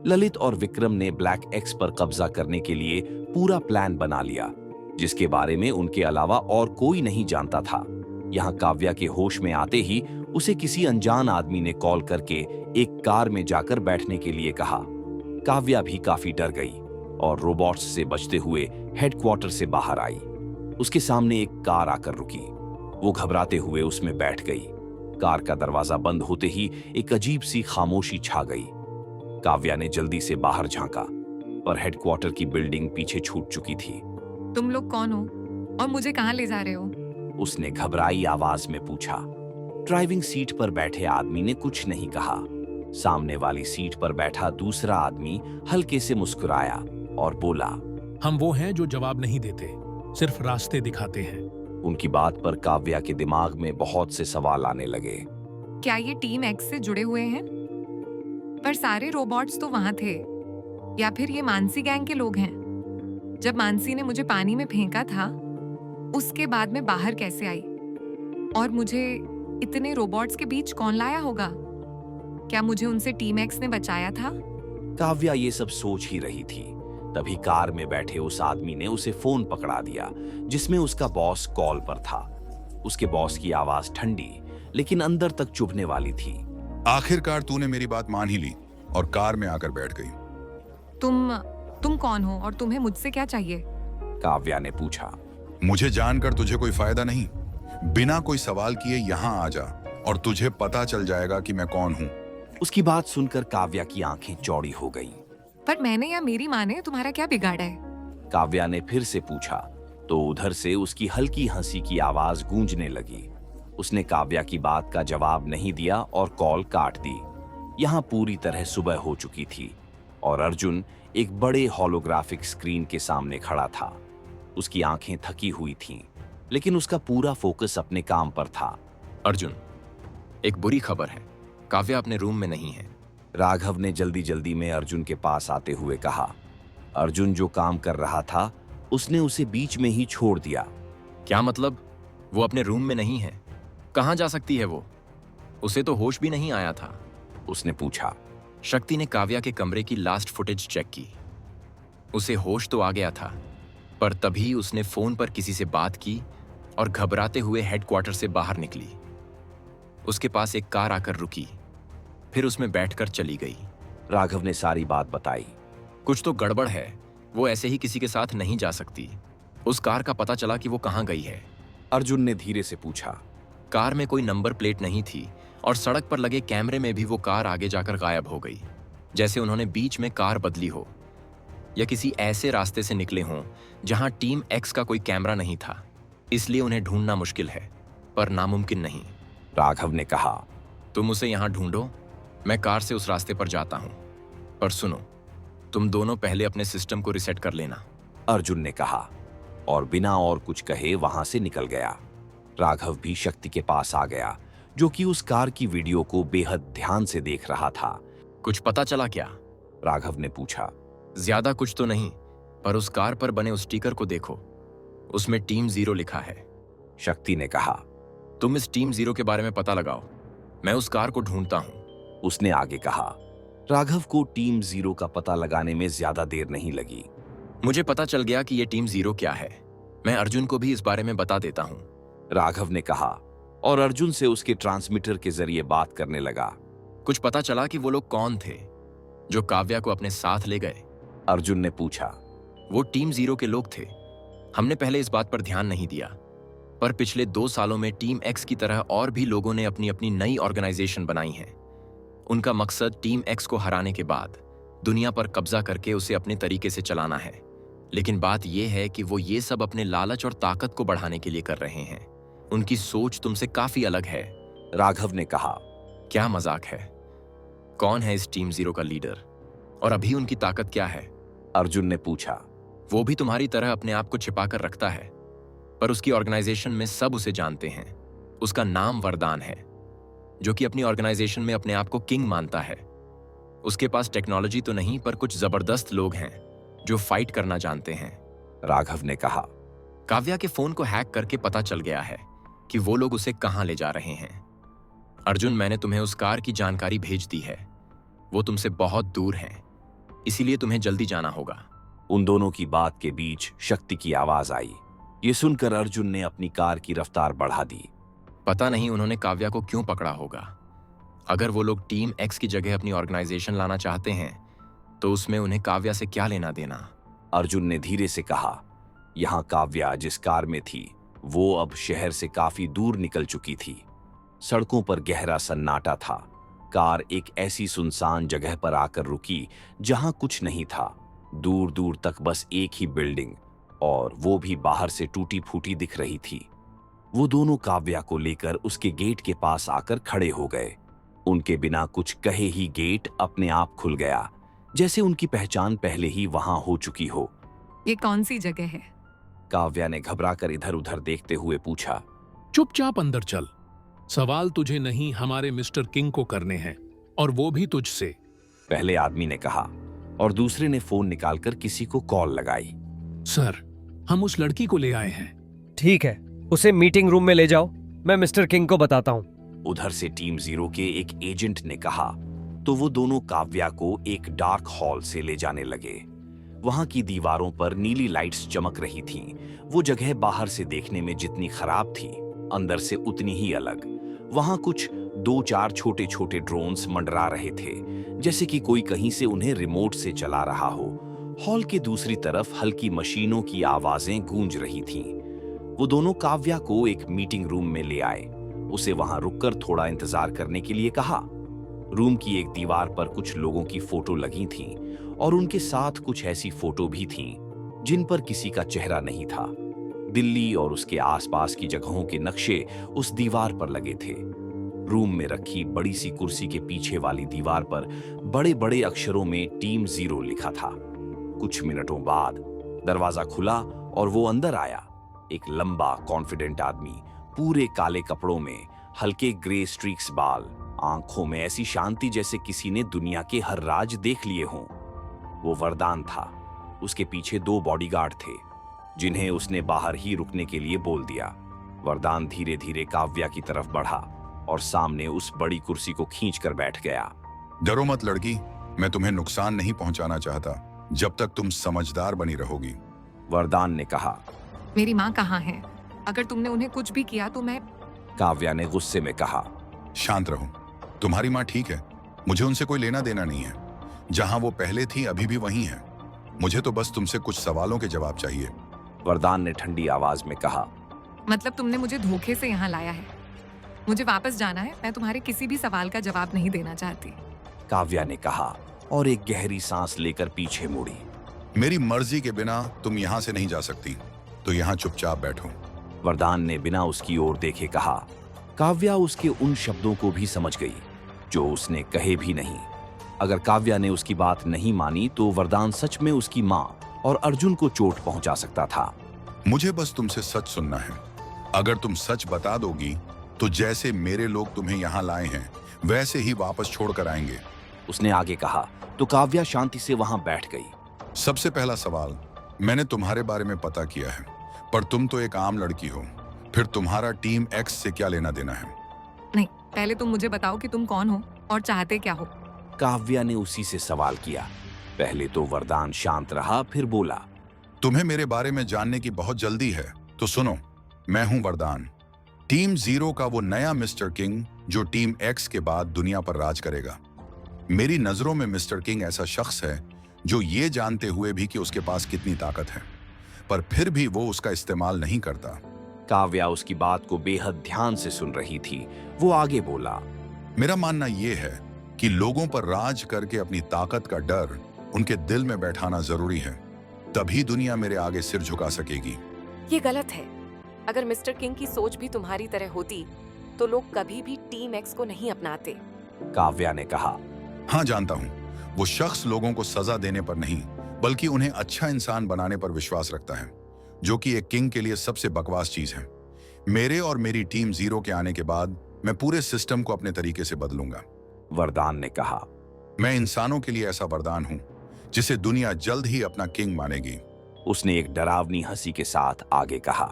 ललित और विक्रम ने black x पर कब्जा करने के लिए पूरा प्लान बना लिया, जिसके बारे में उनके अलावा और कोई नहीं जानता था। यहाँ काव्या के होश में आते ही उसे किसी अनजान आदमी ने कॉल करके एक कार में जाकर बैठने के लिए कहा। काव्या भी काफी डर गई और रोबोट्स से बचते हुए हेडक्वार्टर से बाहर आई। उसके सामने एक कार आकर रुकी। वो घबराते हुए उसमें बैठ गई। कार का दरवाजा बंद होते ही एक अजीब सी खामोशी छा गई। काव्या ने जल्दी से बाहर झांका, पर हेडक्वार्टर की बिल्डिंग पीछे छूट चुकी थी। तुम लोग कौन हो और मुझे कहाँ ले जा रहे हो? उसने घबराई आवाज में पूछा। ड्राइविंग सीट पर बैठे आदमी ने कुछ नहीं कहा। सामने वाली सीट पर बैठा दूसरा आदमी हल्के से मुस्कुराया और बोला, हम वो हैं जो जवाब नहीं देते, सिर्फ रास्ते दिखाते हैं। उनकी बात पर काव्या के दिमाग में बहुत से सवाल आने लगे। क्या ये टीम एक्स से जुड़े हुए हैं? पर सारे रोबोट्स तो वहां थे। या फिर ये मानसी गैंग के लोग हैं? जब मानसी ने मुझे पानी में फेंका था, उसके बाद मैं बाहर कैसे आई? और मुझे इतने रोबोट्स के बीच कौन लाया होगा? क्या मुझे उनसे टीम एक्स ने बचाया था? काव्या ये सब सोच ही रही थी, तभी कार में बैठे उस आदमी ने उसे फोन पकड़ा दिया, जिसमें उसका बॉस कॉल पर था। उसके बॉस की आवाज ठंडी लेकिन अंदर तक चुभने वाली थी। आखिरकार तूने मेरी बात मान ही ली और कार में आकर बैठ गई। तुम कौन हो और तुम्हें मुझसे क्या चाहिए? काव्या ने पूछा। मुझे जानकर तुझे कोई फायदा नहीं। बिना कोई सवाल किए यहाँ आ जा और तुझे पता चल जाएगा कि मैं कौन हूँ। उसकी बात सुनकर काव्या की आंखें चौड़ी हो गईं। पर मैंने या मेरी माँ ने तुम्हारा क्या बिगाड़ा है? काव्या ने फिर से पूछा तो उधर से उसकी हल्की हंसी की आवाज गूंजने लगी। उसने काव्या की बात का जवाब नहीं दिया और कॉल काट दी। यहाँ पूरी तरह सुबह हो चुकी थी और अर्जुन एक बड़े होलोग्राफिक स्क्रीन के सामने खड़ा था। उसकी आंखें थकी हुई थीं, लेकिन उसका पूरा फोकस अपने काम पर था। अर्जुन, एक बुरी खबर है, काव्या अपने रूम में नहीं है। राघव ने जल्दी जल्दी में अर्जुन के पास आते हुए कहा। अर्जुन जो काम कर रहा था उसने उसे बीच में ही छोड़ दिया। क्या मतलब? वो अपने रूम में नहीं है? कहाँ जा सकती है वो? उसे तो होश भी नहीं आया था। उसने पूछा। शक्ति ने काव्या के कमरे की लास्ट फुटेज चेक की। उसे होश तो आ गया था, पर तभी उसने फोन पर किसी से बात की और घबराते हुए हेडक्वार्टर से बाहर निकली। उसके पास एक कार आकर रुकी, फिर उसमें बैठकर चली गई। राघव ने सारी बात बताई। कुछ तो गड़बड़ है, वो ऐसे ही किसी के साथ नहीं जा सकती। उस कार का पता चला कि वो कहाँ गई है। अर्जुन ने धीरे से पूछा। कार में कोई नंबर प्लेट नहीं थी और सड़क पर लगे कैमरे में भी वो कार आगे जाकर गायब हो गई, जैसे उन्होंने बीच में कार बदली हो या किसी ऐसे रास्ते से निकले हों जहां टीम एक्स का कोई कैमरा नहीं था। इसलिए उन्हें ढूंढना मुश्किल है, पर नामुमकिन नहीं। राघव ने कहा। तुम उसे यहां ढूंढो, मैं कार से उस रास्ते पर जाता हूं। पर सुनो, तुम दोनों पहले अपने सिस्टम को रिसेट कर लेना। अर्जुन ने कहा और बिना और कुछ कहे वहां से निकल गया। राघव भी शक्ति के पास आ गया, जो कि उस कार की वीडियो को बेहद ध्यान से देख रहा था। कुछ पता चला क्या? राघव ने पूछा। ज्यादा कुछ तो नहीं, पर उस कार पर बने उस स्टिकर को देखो, उसमें टीम 0 लिखा है। शक्ति ने कहा। तुम इस टीम 0 के बारे में पता लगाओ, मैं उस कार को ढूंढता हूं। उसने आगे कहा। राघव को टीम 0 का पता लगाने में ज्यादा देर नहीं लगी। मुझे पता चल गया कि ये टीम 0 क्या है। मैं अर्जुन को भी इस बारे में बता देता हूं। राघव ने कहा और अर्जुन से उसके ट्रांसमीटर के जरिए बात करने लगा। कुछ पता चला कि वो लोग कौन थे जो काव्या को अपने साथ ले गए? अर्जुन ने पूछा। वो टीम 0 के लोग थे। हमने पहले इस बात पर ध्यान नहीं दिया, पर पिछले 2 सालों में टीम एक्स की तरह और भी लोगों ने अपनी अपनी नई ऑर्गेनाइजेशन बनाई है। उनका मकसद टीम एक्स को हराने के बाद दुनिया पर कब्जा करके उसे अपने तरीके से चलाना है। लेकिन बात यह है कि वो ये सब अपने लालच और ताकत को बढ़ाने के लिए कर रहे हैं। उनकी सोच तुमसे काफी अलग है। राघव ने कहा। क्या मजाक है? कौन है इस टीम 0 का लीडर और अभी उनकी ताकत क्या है? अर्जुन ने पूछा। वो भी तुम्हारी तरह अपने आप को छिपा कर रखता है, पर उसकी ऑर्गेनाइजेशन में सब उसे जानते हैं। उसका नाम वरदान है, जो कि अपनी ऑर्गेनाइजेशन में अपने आप को किंग मानता है। उसके पास टेक्नोलॉजी तो नहीं, पर कुछ जबरदस्त लोग हैं जो फाइट करना जानते हैं। राघव ने कहा। काव्या के फोन को हैक करके पता चल गया है कि वो लोग उसे कहां ले जा रहे हैं। अर्जुन, मैंने तुम्हें उस कार की जानकारी भेज दी है। वो तुमसे बहुत दूर है, इसीलिए तुम्हें जल्दी जाना होगा। उन दोनों की बात के बीच शक्ति की आवाज आई। ये सुनकर अर्जुन ने अपनी कार की रफ्तार बढ़ा दी। पता नहीं उन्होंने काव्या को क्यों पकड़ा होगा। अगर वो लोग टीम एक्स की जगह अपनी ऑर्गेनाइजेशन लाना चाहते हैं तो उसमें उन्हें काव्या से क्या लेना देना। अर्जुन ने धीरे से कहा, यहाँ काव्या जिस कार में थी वो अब शहर से काफी दूर निकल चुकी थी। सड़कों पर गहरा सन्नाटा था। कार एक ऐसी सुनसान जगह पर आकर रुकी जहां कुछ नहीं था। दूर दूर तक बस एक ही बिल्डिंग, और वो भी बाहर से टूटी फूटी दिख रही थी। वो दोनों काव्या को लेकर उसके गेट के पास आकर खड़े हो गए। उनके बिना कुछ कहे ही गेट अपने आप खुल गया, जैसे उनकी पहचान पहले ही वहां हो चुकी हो। ये कौन सी जगह है? काव्या ने घबराकर इधर उधर देखते हुए पूछा। चुपचाप अंदर चल। सवाल तुझे नहीं, हमारे मिस्टर किंग को करने हैं, और वो भी तुझसे। पहले आदमी ने कहा, और दूसरे ने फोन निकालकर किसी को कॉल लगाई। सर, हम उस लड़की को ले आए हैं। ठीक है, उसे मीटिंग रूम में ले जाओ, मैं मिस्टर किंग को बताता हूँ। उधर से टीम 0 के एक एजेंट ने कहा, तो वो दोनों काव्या को एक डार्क हॉल से ले जाने लगे। वहां की दीवारों पर नीली लाइट्स चमक रही थीं। वो जगह बाहर से देखने में जितनी खराब थी, अंदर से उतनी ही अलग। वहां कुछ 2-4 छोटे छोटे ड्रोन्स मंडरा रहे थे, जैसे कि कोई कहीं से उन्हें रिमोट से चला रहा हो। हॉल के दूसरी तरफ हल्की मशीनों की आवाजें गूंज रही थीं। वो दोनों काव्या को एक मीटिंग रूम में ले आए। उसे वहां रुककर थोड़ा इंतजार करने के लिए कहा। रूम की एक दीवार पर कुछ लोगों की फोटो लगी थीं, और उनके साथ कुछ ऐसी फोटो भी थीं जिन पर किसी का चेहरा नहीं था। दिल्ली और उसके आसपास की जगहों के नक्शे उस दीवार पर लगे थे। रूम में रखी बड़ी सी कुर्सी के पीछे वाली दीवार पर बड़े बड़े अक्षरों में टीम 0 लिखा था। कुछ मिनटों बाद दरवाजा खुला और वो अंदर आया। एक लंबा कॉन्फिडेंट आदमी, पूरे काले कपड़ों में, हल्के ग्रे स्ट्रीक्स बाल, आंखों में ऐसी शांति जैसे किसी ने दुनिया के हर राज देख लिए हों। वो वरदान था। उसके पीछे 2 बॉडीगार्ड थे, जिन्हें उसने बाहर ही रुकने के लिए बोल दिया। वरदान धीरे धीरे काव्या की तरफ बढ़ा और सामने उस बड़ी कुर्सी को खींचकर बैठ गया। डरो मत लड़की, मैं तुम्हें नुकसान नहीं पहुंचाना चाहता जब तक तुम समझदार बनी रहोगी। वरदान ने कहा। मेरी माँ कहाँ है? अगर तुमने उन्हें कुछ भी किया तो मैं। काव्या ने गुस्से में कहा। शांत रहो, तुम्हारी माँ ठीक है, मुझे उनसे कोई लेना देना नहीं है। जहां वो पहले थी अभी भी वहीं है। मुझे तो बस तुमसे कुछ सवालों के जवाब चाहिए। वरदान ने ठंडी आवाज में कहा। मतलब तुमने मुझे धोखे से यहाँ लाया है? मुझे वापस जाना है, मैं तुम्हारे किसी भी सवाल का जवाब नहीं देना चाहती। काव्या ने कहा और एक गहरी सांस लेकर पीछे मुड़ी। मेरी मर्जी के बिना तुम यहाँ से नहीं जा सकती, तो यहाँ चुपचाप बैठो। वरदान ने बिना उसकी ओर देखे कहा। काव्या उसके उन शब्दों को भी समझ गई जो उसने कहे भी नहीं। अगर काव्या ने उसकी बात नहीं मानी तो वरदान सच में उसकी माँ और अर्जुन को चोट पहुंचा सकता था। मुझे बस तुमसे सच सुनना है। अगर तुम सच बता दोगी तो जैसे मेरे लोग तुम्हें यहाँ लाए हैं वैसे ही वापस छोड़कर आएंगे। उसने आगे कहा तो काव्या शांति से वहां बैठ गई। सबसे पहला सवाल, मैंने तुम्हारे बारे में पता किया है, पर तुम तो एक आम लड़की हो, फिर तुम्हारा टीम एक्स से क्या लेना देना है? नहीं, पहले तुम मुझे बताओ कि तुम कौन हो और चाहते क्या हो। काव्या ने उसी से सवाल किया। पहले तो वरदान शांत रहा, फिर बोला। तुम्हें मेरे बारे में जानने की बहुत जल्दी है, तो सुनो, मैं हूं वरदान, टीम 0 का वो नया मिस्टर किंग जो टीम एक्स के बाद दुनिया पर राज करेगा। मेरी नजरों में मिस्टर किंग ऐसा शख्स है जो ये जानते हुए भी कि उसके पास कितनी ताकत है, पर फिर भी वो उसका इस्तेमाल नहीं करता। काव्या उसकी बात को बेहद ध्यान से सुन रही थी। वो आगे बोला। मेरा मानना ये है कि लोगों पर राज करके अपनी ताकत का डर उनके दिल में बैठाना जरूरी है, तभी दुनिया मेरे आगे सिर झुका सकेगी। ये गलत है। अगर मिस्टर किंग की सोच भी तुम्हारी तरह होती तो लोग कभी भी टीम एक्स को नहीं अपनाते। काव्या ने कहा। हाँ जानता हूँ, वो शख्स लोगों को सजा देने पर नहीं बल्कि उन्हें अच्छा इंसान बनाने पर विश्वास रखता है, जो कि एक किंग के लिए सबसे बकवास चीज है। मेरे और मेरी टीम 0 के आने के बाद मैं पूरे सिस्टम को अपने तरीके से बदलूंगा। वरदान ने कहा। मैं इंसानों के लिए ऐसा वरदान हूँ जिसे दुनिया जल्द ही अपना किंग मानेगी। उसने एक डरावनी हंसी के साथ आगे कहा।